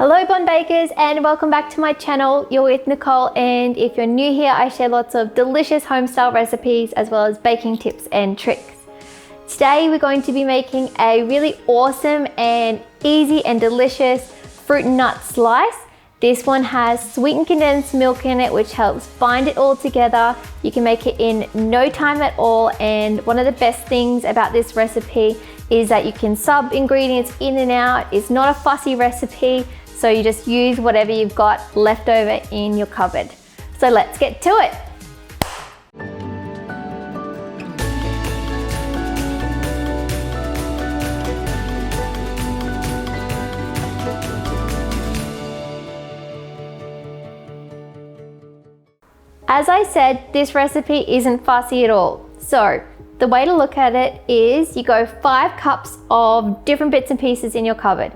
Hello Bond Bakers and welcome back to my channel. You're with Nicole, and if you're new here, I share lots of delicious home style recipes as well as baking tips and tricks. Today we're going to be making a really awesome and easy and delicious fruit and nut slice. This one has sweetened condensed milk in it, which helps bind it all together. You can make it in no time at all, and one of the best things about this recipe is that you can sub ingredients in and out. It's not a fussy recipe, so you just use whatever you've got left over in your cupboard. So let's get to it. As I said, this recipe isn't fussy at all. So the way to look at it is you go 5 cups of different bits and pieces in your cupboard.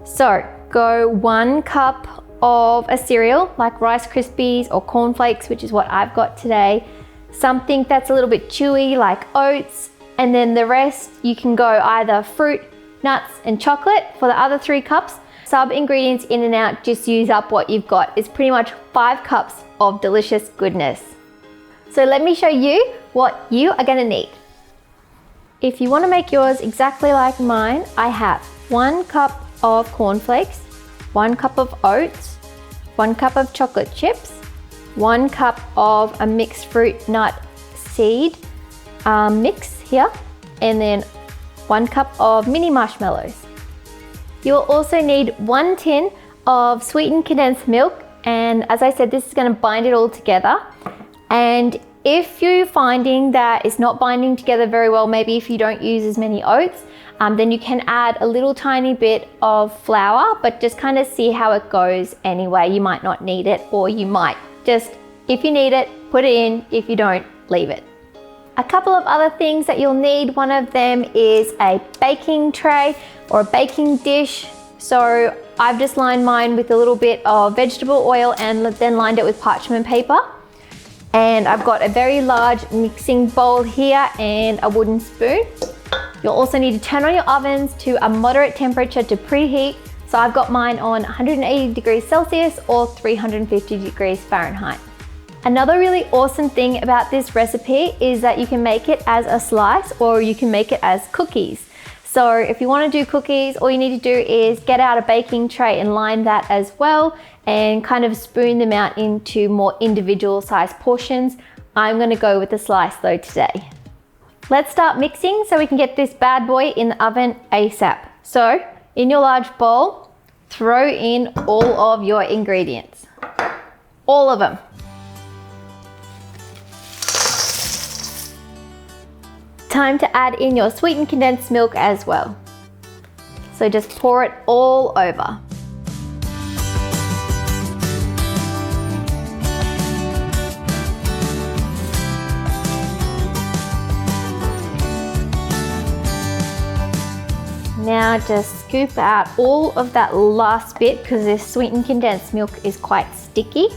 So go 1 cup of a cereal like Rice Krispies or cornflakes, which is what I've got today. Something that's a little bit chewy like oats, and then the rest you can go either fruit, nuts and chocolate for the other 3 cups. Sub ingredients in and out, just use up what you've got. It's pretty much 5 cups of delicious goodness. So let me show you what you are gonna need. If you wanna make yours exactly like mine, I have 1 cup of cornflakes, 1 cup of oats, 1 cup of chocolate chips, 1 cup of a mixed fruit nut seed mix here, and then 1 cup of mini marshmallows. You will also need 1 tin of sweetened condensed milk, and as I said, this is going to bind it all together. And if you're finding that it's not binding together very well, maybe if you don't use as many oats, then you can add a little tiny bit of flour, but just kind of see how it goes anyway. You might not need it, or you might. Just, if you need it, put it in. If you don't, leave it. A couple of other things that you'll need, one of them is a baking tray or a baking dish. So I've just lined mine with a little bit of vegetable oil and then lined it with parchment paper. And I've got a very large mixing bowl here and a wooden spoon. You'll also need to turn on your ovens to a moderate temperature to preheat. So I've got mine on 180 degrees Celsius or 350 degrees Fahrenheit. Another really awesome thing about this recipe is that you can make it as a slice or you can make it as cookies. So if you want to do cookies, all you need to do is get out a baking tray and line that as well and kind of spoon them out into more individual sized portions. I'm going to go with the slice though today. Let's start mixing so we can get this bad boy in the oven ASAP. So in your large bowl, throw in all of your ingredients. All of them. Time to add in your sweetened condensed milk as well. So just pour it all over. Now just scoop out all of that last bit because this sweetened condensed milk is quite sticky.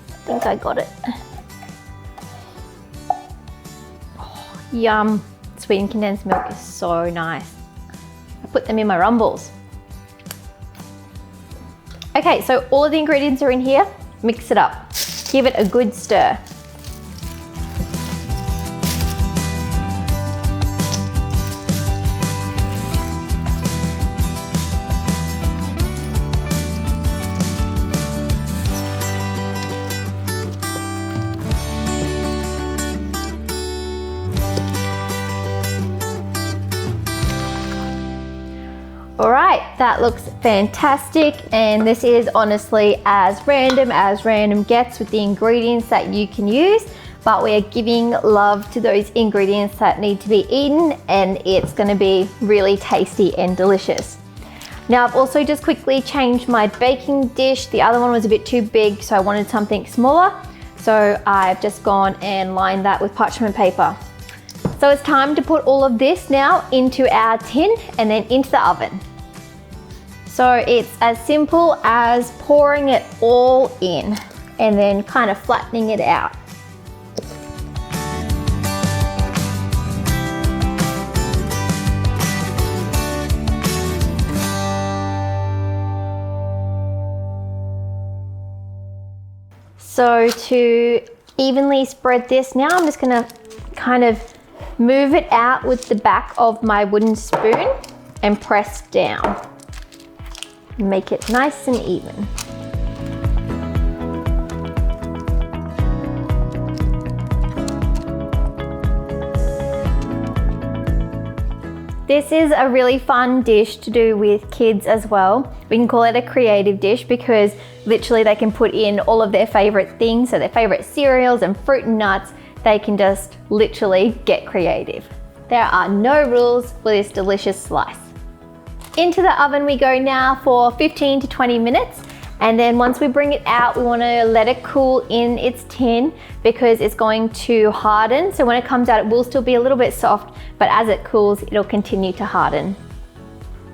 I think I got it. Oh, yum. Sweetened condensed milk is so nice. I put them in my rumbles. Okay, so all of the ingredients are in here. Mix it up. Give it a good stir. All right, that looks fantastic, and this is honestly as random gets with the ingredients that you can use, but we are giving love to those ingredients that need to be eaten, and it's gonna be really tasty and delicious. Now I've also just quickly changed my baking dish. The other one was a bit too big, so I wanted something smaller. So I've just gone and lined that with parchment paper. So it's time to put all of this now into our tin and then into the oven. So it's as simple as pouring it all in and then kind of flattening it out. So to evenly spread this now, I'm just gonna kind of move it out with the back of my wooden spoon and press down. Make it nice and even. This is a really fun dish to do with kids as well. We can call it a creative dish because literally they can put in all of their favorite things, so their favorite cereals and fruit and nuts. They can just literally get creative. There are no rules for this delicious slice. Into the oven we go now for 15 to 20 minutes. And then once we bring it out, we want to let it cool in its tin because it's going to harden. So when it comes out, it will still be a little bit soft, but as it cools, it'll continue to harden.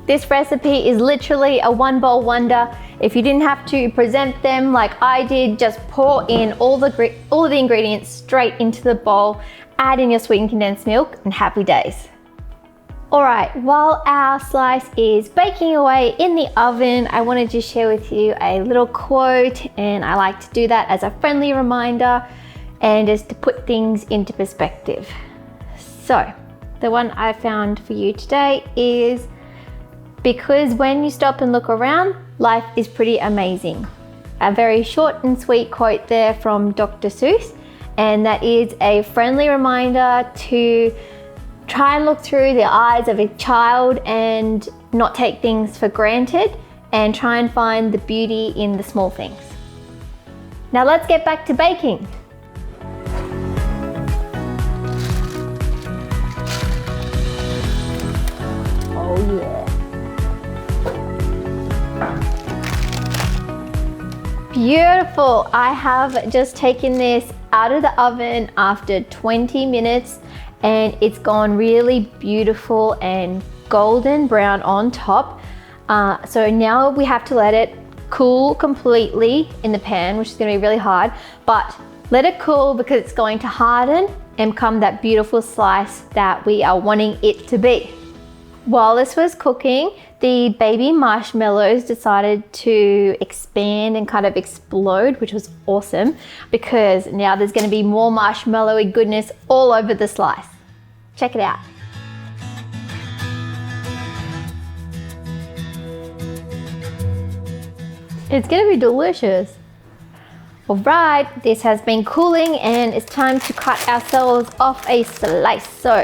This recipe is literally a one bowl wonder. If you didn't have to present them like I did, just pour in all of the ingredients straight into the bowl, add in your sweetened condensed milk, and happy days. All right, while our slice is baking away in the oven, I wanted to share with you a little quote, and I like to do that as a friendly reminder and just to put things into perspective. So, the one I found for you today is, because when you stop and look around, life is pretty amazing. A very short and sweet quote there from Dr. Seuss, and that is a friendly reminder to try and look through the eyes of a child and not take things for granted and try and find the beauty in the small things. Now let's get back to baking. Oh yeah. Beautiful. I have just taken this out of the oven after 20 minutes and it's gone really beautiful and golden brown on top. So now we have to let it cool completely in the pan, which is gonna be really hard, but let it cool because it's going to harden and become that beautiful slice that we are wanting it to be. While this was cooking, the baby marshmallows decided to expand and kind of explode, which was awesome because now there's going to be more marshmallowy goodness all over the slice. Check it out. It's going to be delicious. All right, this has been cooling and it's time to cut ourselves off a slice. So,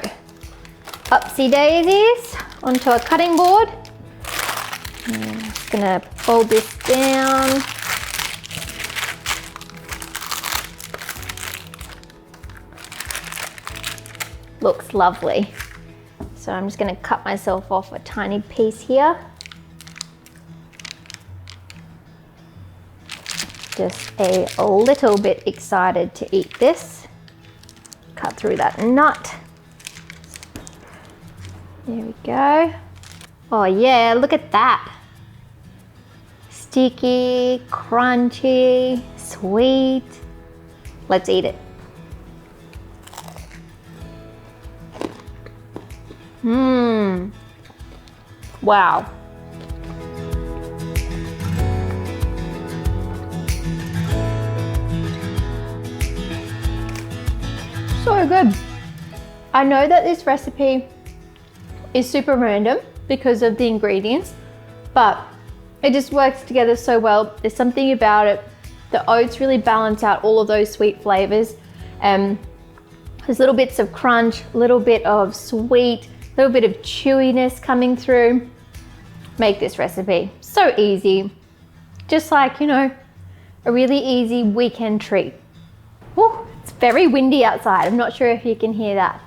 upsy daisies onto a cutting board. I'm just gonna fold this down. Looks lovely. So I'm just gonna cut myself off a tiny piece here. Just a little bit excited to eat this. Cut through that nut. There we go. Oh yeah, look at that. Sticky, crunchy, sweet. Let's eat it. Mmm. Wow. So good. I know that this recipe is super random because of the ingredients, but it just works together so well. There's something about it. The oats really balance out all of those sweet flavors. There's little bits of crunch, little bit of sweet, little bit of chewiness coming through. Make this recipe so easy. Just like, you know, a really easy weekend treat. Woo, it's very windy outside. I'm not sure if you can hear that.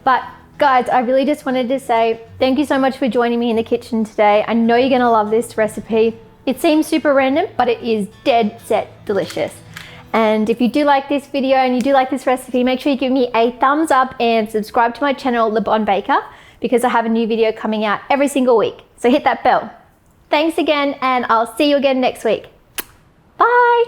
But guys, I really just wanted to say thank you so much for joining me in the kitchen today. I know you're gonna love this recipe. It seems super random, but it is dead set delicious. And if you do like this video and you do like this recipe, make sure you give me a thumbs up and subscribe to my channel, Le Bon Baker, because I have a new video coming out every single week. So hit that bell. Thanks again, and I'll see you again next week. Bye.